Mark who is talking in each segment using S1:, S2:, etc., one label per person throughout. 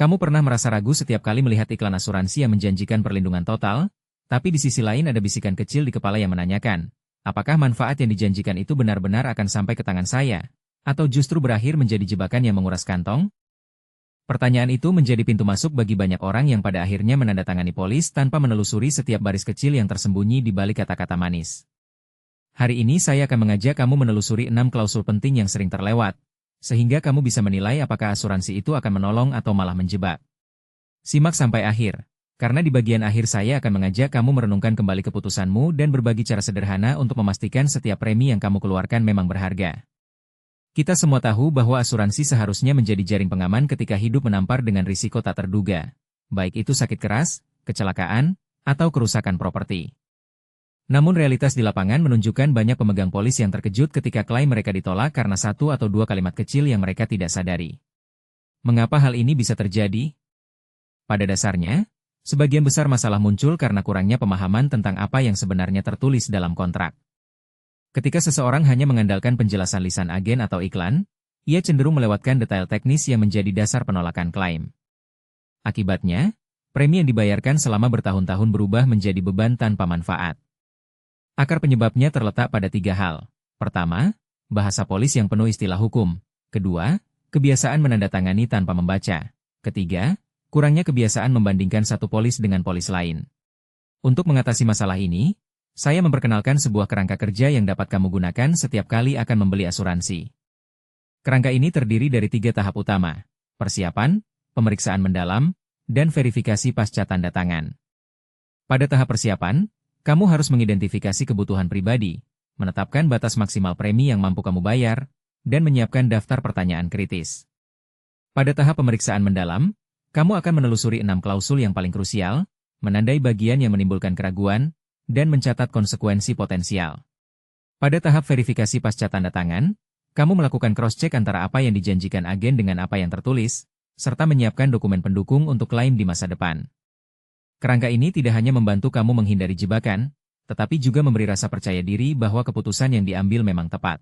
S1: Kamu pernah merasa ragu setiap kali melihat iklan asuransi yang menjanjikan perlindungan total, tapi di sisi lain ada bisikan kecil di kepala yang menanyakan, apakah manfaat yang dijanjikan itu benar-benar akan sampai ke tangan saya, atau justru berakhir menjadi jebakan yang menguras kantong? Pertanyaan itu menjadi pintu masuk bagi banyak orang yang pada akhirnya menandatangani polis tanpa menelusuri setiap baris kecil yang tersembunyi di balik kata-kata manis. Hari ini saya akan mengajak kamu menelusuri 6 klausul penting yang sering terlewat, sehingga kamu bisa menilai apakah asuransi itu akan menolong atau malah menjebak. Simak sampai akhir, karena di bagian akhir saya akan mengajak kamu merenungkan kembali keputusanmu dan berbagi cara sederhana untuk memastikan setiap premi yang kamu keluarkan memang berharga. Kita semua tahu bahwa asuransi seharusnya menjadi jaring pengaman ketika hidup menampar dengan risiko tak terduga, baik itu sakit keras, kecelakaan, atau kerusakan properti. Namun realitas di lapangan menunjukkan banyak pemegang polis yang terkejut ketika klaim mereka ditolak karena satu atau dua kalimat kecil yang mereka tidak sadari. Mengapa hal ini bisa terjadi? Pada dasarnya, sebagian besar masalah muncul karena kurangnya pemahaman tentang apa yang sebenarnya tertulis dalam kontrak. Ketika seseorang hanya mengandalkan penjelasan lisan agen atau iklan, ia cenderung melewatkan detail teknis yang menjadi dasar penolakan klaim. Akibatnya, premi yang dibayarkan selama bertahun-tahun berubah menjadi beban tanpa manfaat. Akar penyebabnya terletak pada 3 hal. Pertama, bahasa polis yang penuh istilah hukum. Kedua, kebiasaan menandatangani tanpa membaca. Ketiga, kurangnya kebiasaan membandingkan satu polis dengan polis lain. Untuk mengatasi masalah ini, saya memperkenalkan sebuah kerangka kerja yang dapat kamu gunakan setiap kali akan membeli asuransi. Kerangka ini terdiri dari 3 tahap utama: persiapan, pemeriksaan mendalam, dan verifikasi pasca tanda tangan. Pada tahap persiapan, kamu harus mengidentifikasi kebutuhan pribadi, menetapkan batas maksimal premi yang mampu kamu bayar, dan menyiapkan daftar pertanyaan kritis. Pada tahap pemeriksaan mendalam, kamu akan menelusuri 6 klausul yang paling krusial, menandai bagian yang menimbulkan keraguan, dan mencatat konsekuensi potensial. Pada tahap verifikasi pasca tanda tangan, kamu melakukan cross-check antara apa yang dijanjikan agen dengan apa yang tertulis, serta menyiapkan dokumen pendukung untuk klaim di masa depan. Kerangka ini tidak hanya membantu kamu menghindari jebakan, tetapi juga memberi rasa percaya diri bahwa keputusan yang diambil memang tepat.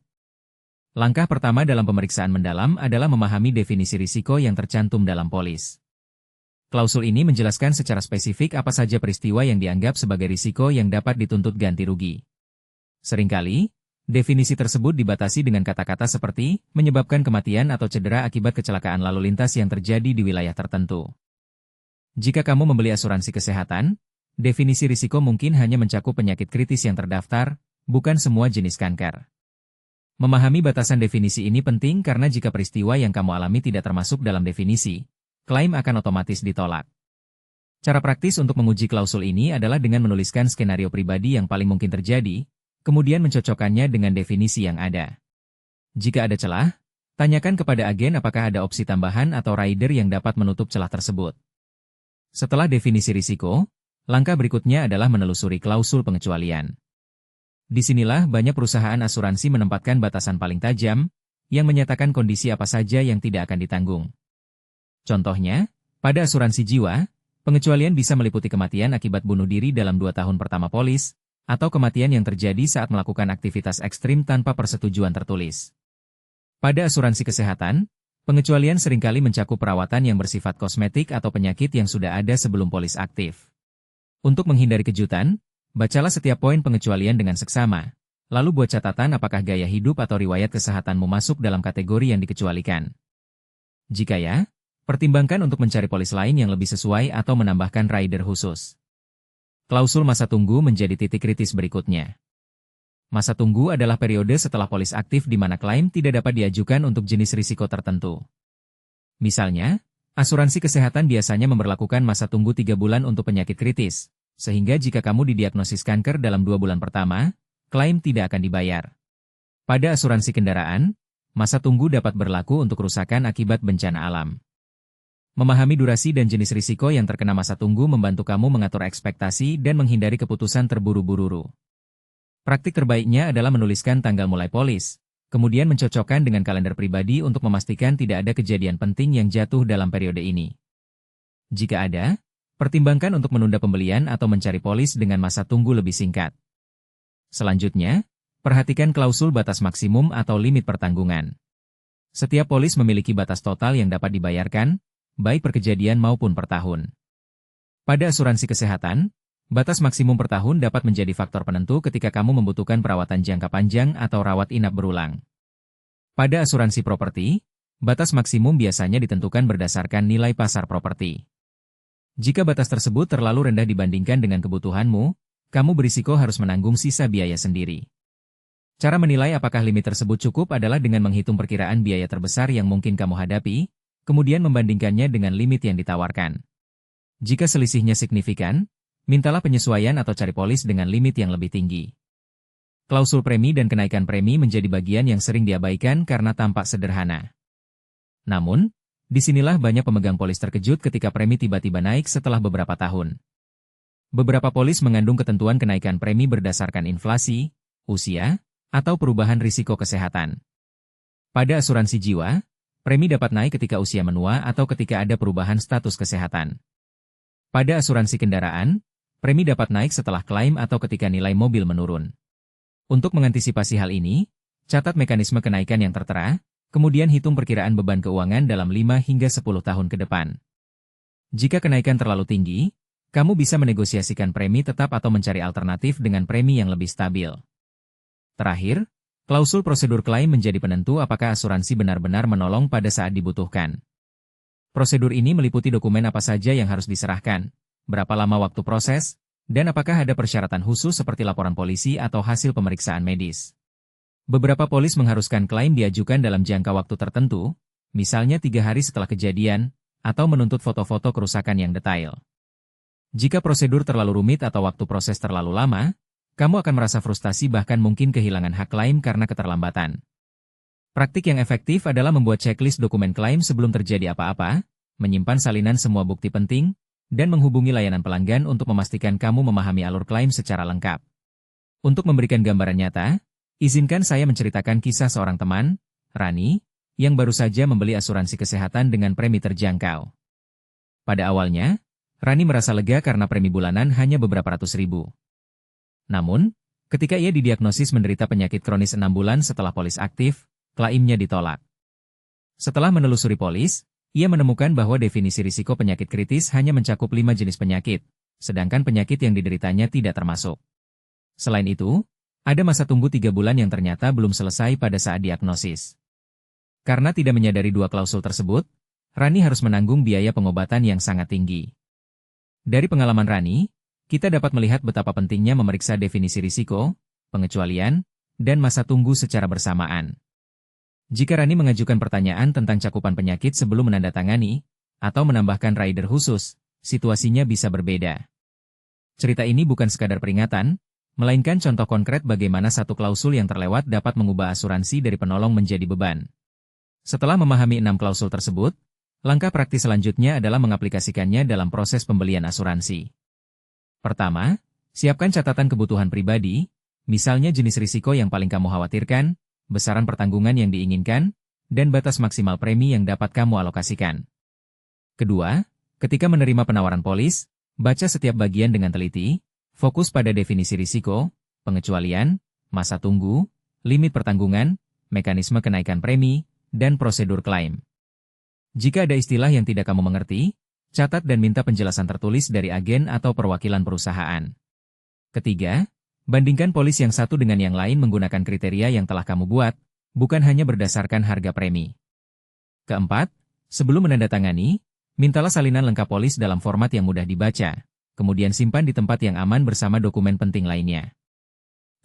S1: Langkah pertama dalam pemeriksaan mendalam adalah memahami definisi risiko yang tercantum dalam polis. Klausul ini menjelaskan secara spesifik apa saja peristiwa yang dianggap sebagai risiko yang dapat dituntut ganti rugi. Seringkali, definisi tersebut dibatasi dengan kata-kata seperti menyebabkan kematian atau cedera akibat kecelakaan lalu lintas yang terjadi di wilayah tertentu. Jika kamu membeli asuransi kesehatan, definisi risiko mungkin hanya mencakup penyakit kritis yang terdaftar, bukan semua jenis kanker. Memahami batasan definisi ini penting karena jika peristiwa yang kamu alami tidak termasuk dalam definisi, klaim akan otomatis ditolak. Cara praktis untuk menguji klausul ini adalah dengan menuliskan skenario pribadi yang paling mungkin terjadi, kemudian mencocokkannya dengan definisi yang ada. Jika ada celah, tanyakan kepada agen apakah ada opsi tambahan atau rider yang dapat menutup celah tersebut. Setelah definisi risiko, langkah berikutnya adalah menelusuri klausul pengecualian. Disinilah banyak perusahaan asuransi menempatkan batasan paling tajam, yang menyatakan kondisi apa saja yang tidak akan ditanggung. Contohnya, pada asuransi jiwa, pengecualian bisa meliputi kematian akibat bunuh diri dalam 2 tahun pertama polis, atau kematian yang terjadi saat melakukan aktivitas ekstrim tanpa persetujuan tertulis. Pada asuransi kesehatan, pengecualian seringkali mencakup perawatan yang bersifat kosmetik atau penyakit yang sudah ada sebelum polis aktif. Untuk menghindari kejutan, bacalah setiap poin pengecualian dengan seksama, lalu buat catatan apakah gaya hidup atau riwayat kesehatanmu masuk dalam kategori yang dikecualikan. Jika ya, pertimbangkan untuk mencari polis lain yang lebih sesuai atau menambahkan rider khusus. Klausul masa tunggu menjadi titik kritis berikutnya. Masa tunggu adalah periode setelah polis aktif di mana klaim tidak dapat diajukan untuk jenis risiko tertentu. Misalnya, asuransi kesehatan biasanya memberlakukan masa tunggu 3 bulan untuk penyakit kritis, sehingga jika kamu didiagnosis kanker dalam 2 bulan pertama, klaim tidak akan dibayar. Pada asuransi kendaraan, masa tunggu dapat berlaku untuk kerusakan akibat bencana alam. Memahami durasi dan jenis risiko yang terkena masa tunggu membantu kamu mengatur ekspektasi dan menghindari keputusan terburu-buru. Praktik terbaiknya adalah menuliskan tanggal mulai polis, kemudian mencocokkan dengan kalender pribadi untuk memastikan tidak ada kejadian penting yang jatuh dalam periode ini. Jika ada, pertimbangkan untuk menunda pembelian atau mencari polis dengan masa tunggu lebih singkat. Selanjutnya, perhatikan klausul batas maksimum atau limit pertanggungan. Setiap polis memiliki batas total yang dapat dibayarkan, baik per kejadian maupun per tahun. Pada asuransi kesehatan, batas maksimum per tahun dapat menjadi faktor penentu ketika kamu membutuhkan perawatan jangka panjang atau rawat inap berulang. Pada asuransi properti, batas maksimum biasanya ditentukan berdasarkan nilai pasar properti. Jika batas tersebut terlalu rendah dibandingkan dengan kebutuhanmu, kamu berisiko harus menanggung sisa biaya sendiri. Cara menilai apakah limit tersebut cukup adalah dengan menghitung perkiraan biaya terbesar yang mungkin kamu hadapi, kemudian membandingkannya dengan limit yang ditawarkan. Jika selisihnya signifikan, mintalah penyesuaian atau cari polis dengan limit yang lebih tinggi. Klausul premi dan kenaikan premi menjadi bagian yang sering diabaikan karena tampak sederhana. Namun, disinilah banyak pemegang polis terkejut ketika premi tiba-tiba naik setelah beberapa tahun. Beberapa polis mengandung ketentuan kenaikan premi berdasarkan inflasi, usia, atau perubahan risiko kesehatan. Pada asuransi jiwa, premi dapat naik ketika usia menua atau ketika ada perubahan status kesehatan. Pada asuransi kendaraan, premi dapat naik setelah klaim atau ketika nilai mobil menurun. Untuk mengantisipasi hal ini, catat mekanisme kenaikan yang tertera, kemudian hitung perkiraan beban keuangan dalam 5 hingga 10 tahun ke depan. Jika kenaikan terlalu tinggi, kamu bisa menegosiasikan premi tetap atau mencari alternatif dengan premi yang lebih stabil. Terakhir, klausul prosedur klaim menjadi penentu apakah asuransi benar-benar menolong pada saat dibutuhkan. Prosedur ini meliputi dokumen apa saja yang harus diserahkan, berapa lama waktu proses, dan apakah ada persyaratan khusus seperti laporan polisi atau hasil pemeriksaan medis. Beberapa polis mengharuskan klaim diajukan dalam jangka waktu tertentu, misalnya 3 hari setelah kejadian, atau menuntut foto-foto kerusakan yang detail. Jika prosedur terlalu rumit atau waktu proses terlalu lama, kamu akan merasa frustasi bahkan mungkin kehilangan hak klaim karena keterlambatan. Praktik yang efektif adalah membuat checklist dokumen klaim sebelum terjadi apa-apa, menyimpan salinan semua bukti penting, dan menghubungi layanan pelanggan untuk memastikan kamu memahami alur klaim secara lengkap. Untuk memberikan gambaran nyata, izinkan saya menceritakan kisah seorang teman, Rani, yang baru saja membeli asuransi kesehatan dengan premi terjangkau. Pada awalnya, Rani merasa lega karena premi bulanan hanya beberapa ratus ribu. Namun, ketika ia didiagnosis menderita penyakit kronis 6 bulan setelah polis aktif, klaimnya ditolak. Setelah menelusuri polis, ia menemukan bahwa definisi risiko penyakit kritis hanya mencakup 5 jenis penyakit, sedangkan penyakit yang dideritanya tidak termasuk. Selain itu, ada masa tunggu 3 bulan yang ternyata belum selesai pada saat diagnosis. Karena tidak menyadari 2 klausul tersebut, Rani harus menanggung biaya pengobatan yang sangat tinggi. Dari pengalaman Rani, kita dapat melihat betapa pentingnya memeriksa definisi risiko, pengecualian, dan masa tunggu secara bersamaan. Jika Rani mengajukan pertanyaan tentang cakupan penyakit sebelum menandatangani, atau menambahkan rider khusus, situasinya bisa berbeda. Cerita ini bukan sekadar peringatan, melainkan contoh konkret bagaimana satu klausul yang terlewat dapat mengubah asuransi dari penolong menjadi beban. Setelah memahami 6 klausul tersebut, langkah praktis selanjutnya adalah mengaplikasikannya dalam proses pembelian asuransi. Pertama, siapkan catatan kebutuhan pribadi, misalnya jenis risiko yang paling kamu khawatirkan, besaran pertanggungan yang diinginkan, dan batas maksimal premi yang dapat kamu alokasikan. Kedua, ketika menerima penawaran polis, baca setiap bagian dengan teliti, fokus pada definisi risiko, pengecualian, masa tunggu, limit pertanggungan, mekanisme kenaikan premi, dan prosedur klaim. Jika ada istilah yang tidak kamu mengerti, catat dan minta penjelasan tertulis dari agen atau perwakilan perusahaan. Ketiga, bandingkan polis yang satu dengan yang lain menggunakan kriteria yang telah kamu buat, bukan hanya berdasarkan harga premi. Keempat, sebelum menandatangani, mintalah salinan lengkap polis dalam format yang mudah dibaca, kemudian simpan di tempat yang aman bersama dokumen penting lainnya.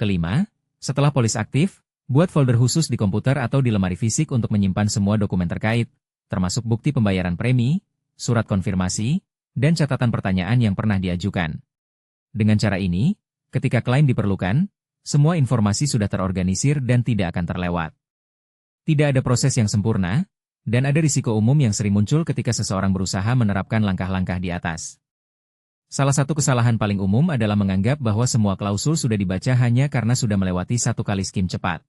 S1: Kelima, setelah polis aktif, buat folder khusus di komputer atau di lemari fisik untuk menyimpan semua dokumen terkait, termasuk bukti pembayaran premi, surat konfirmasi, dan catatan pertanyaan yang pernah diajukan. Dengan cara ini, ketika klaim diperlukan, semua informasi sudah terorganisir dan tidak akan terlewat. Tidak ada proses yang sempurna, dan ada risiko umum yang sering muncul ketika seseorang berusaha menerapkan langkah-langkah di atas. Salah satu kesalahan paling umum adalah menganggap bahwa semua klausul sudah dibaca hanya karena sudah melewati satu kali skim cepat.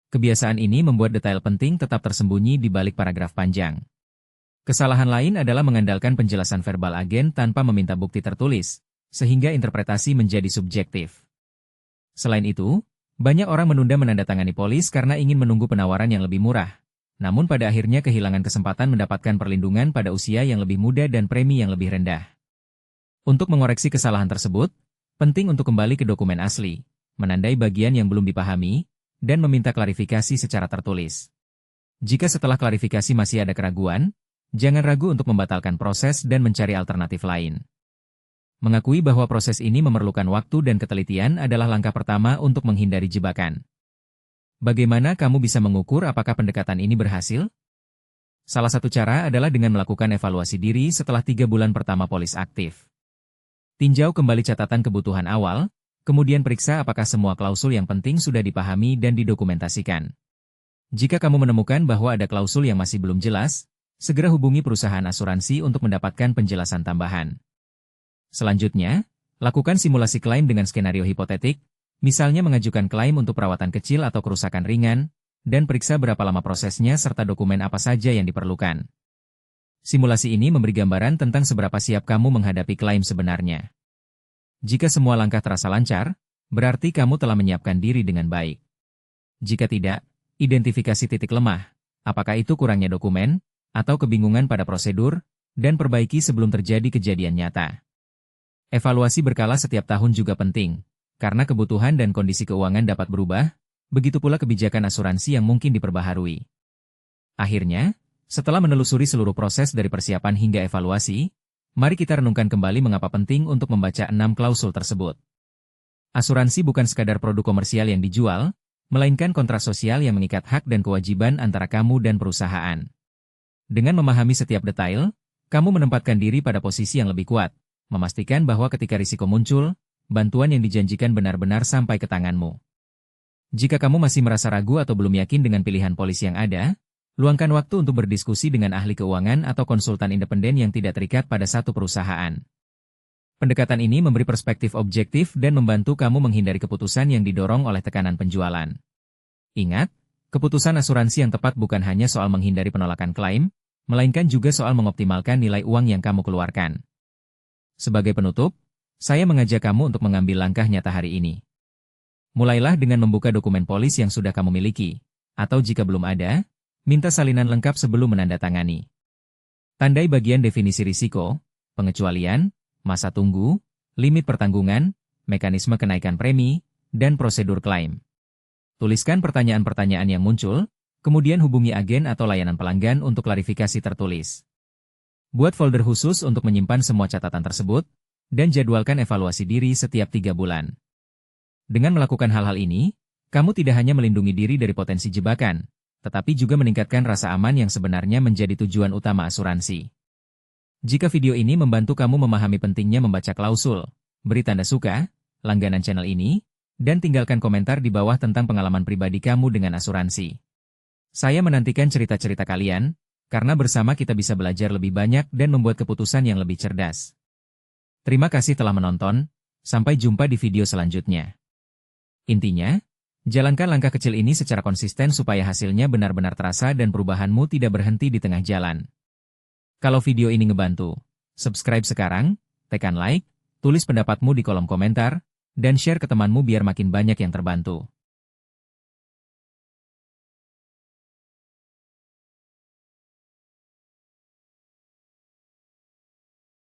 S1: Kebiasaan ini membuat detail penting tetap tersembunyi di balik paragraf panjang. Kesalahan lain adalah mengandalkan penjelasan verbal agen tanpa meminta bukti tertulis, sehingga interpretasi menjadi subjektif. Selain itu, banyak orang menunda menandatangani polis karena ingin menunggu penawaran yang lebih murah, namun pada akhirnya kehilangan kesempatan mendapatkan perlindungan pada usia yang lebih muda dan premi yang lebih rendah. Untuk mengoreksi kesalahan tersebut, penting untuk kembali ke dokumen asli, menandai bagian yang belum dipahami, dan meminta klarifikasi secara tertulis. Jika setelah klarifikasi masih ada keraguan, jangan ragu untuk membatalkan proses dan mencari alternatif lain. Mengakui bahwa proses ini memerlukan waktu dan ketelitian adalah langkah pertama untuk menghindari jebakan. Bagaimana kamu bisa mengukur apakah pendekatan ini berhasil? Salah satu cara adalah dengan melakukan evaluasi diri setelah 3 bulan pertama polis aktif. Tinjau kembali catatan kebutuhan awal, kemudian periksa apakah semua klausul yang penting sudah dipahami dan didokumentasikan. Jika kamu menemukan bahwa ada klausul yang masih belum jelas, segera hubungi perusahaan asuransi untuk mendapatkan penjelasan tambahan. Selanjutnya, lakukan simulasi klaim dengan skenario hipotetik, misalnya mengajukan klaim untuk perawatan kecil atau kerusakan ringan, dan periksa berapa lama prosesnya serta dokumen apa saja yang diperlukan. Simulasi ini memberi gambaran tentang seberapa siap kamu menghadapi klaim sebenarnya. Jika semua langkah terasa lancar, berarti kamu telah menyiapkan diri dengan baik. Jika tidak, identifikasi titik lemah, apakah itu kurangnya dokumen, atau kebingungan pada prosedur, dan perbaiki sebelum terjadi kejadian nyata. Evaluasi berkala setiap tahun juga penting, karena kebutuhan dan kondisi keuangan dapat berubah, begitu pula kebijakan asuransi yang mungkin diperbaharui. Akhirnya, setelah menelusuri seluruh proses dari persiapan hingga evaluasi, mari kita renungkan kembali mengapa penting untuk membaca 6 klausul tersebut. Asuransi bukan sekadar produk komersial yang dijual, melainkan kontrak sosial yang mengikat hak dan kewajiban antara kamu dan perusahaan. Dengan memahami setiap detail, kamu menempatkan diri pada posisi yang lebih kuat, memastikan bahwa ketika risiko muncul, bantuan yang dijanjikan benar-benar sampai ke tanganmu. Jika kamu masih merasa ragu atau belum yakin dengan pilihan polis yang ada, luangkan waktu untuk berdiskusi dengan ahli keuangan atau konsultan independen yang tidak terikat pada satu perusahaan. Pendekatan ini memberi perspektif objektif dan membantu kamu menghindari keputusan yang didorong oleh tekanan penjualan. Ingat, keputusan asuransi yang tepat bukan hanya soal menghindari penolakan klaim, melainkan juga soal mengoptimalkan nilai uang yang kamu keluarkan. Sebagai penutup, saya mengajak kamu untuk mengambil langkah nyata hari ini. Mulailah dengan membuka dokumen polis yang sudah kamu miliki, atau jika belum ada, minta salinan lengkap sebelum menandatangani. Tandai bagian definisi risiko, pengecualian, masa tunggu, limit pertanggungan, mekanisme kenaikan premi, dan prosedur klaim. Tuliskan pertanyaan-pertanyaan yang muncul, kemudian hubungi agen atau layanan pelanggan untuk klarifikasi tertulis. Buat folder khusus untuk menyimpan semua catatan tersebut, dan jadwalkan evaluasi diri setiap 3 bulan. Dengan melakukan hal-hal ini, kamu tidak hanya melindungi diri dari potensi jebakan, tetapi juga meningkatkan rasa aman yang sebenarnya menjadi tujuan utama asuransi. Jika video ini membantu kamu memahami pentingnya membaca klausul, beri tanda suka, langganan channel ini, dan tinggalkan komentar di bawah tentang pengalaman pribadi kamu dengan asuransi. Saya menantikan cerita-cerita kalian, karena bersama kita bisa belajar lebih banyak dan membuat keputusan yang lebih cerdas. Terima kasih telah menonton, sampai jumpa di video selanjutnya. Intinya, jalankan langkah kecil ini secara konsisten supaya hasilnya benar-benar terasa dan perubahanmu tidak berhenti di tengah jalan. Kalau video ini ngebantu, subscribe sekarang, tekan like, tulis pendapatmu di kolom komentar, dan share ke temanmu biar makin banyak yang terbantu.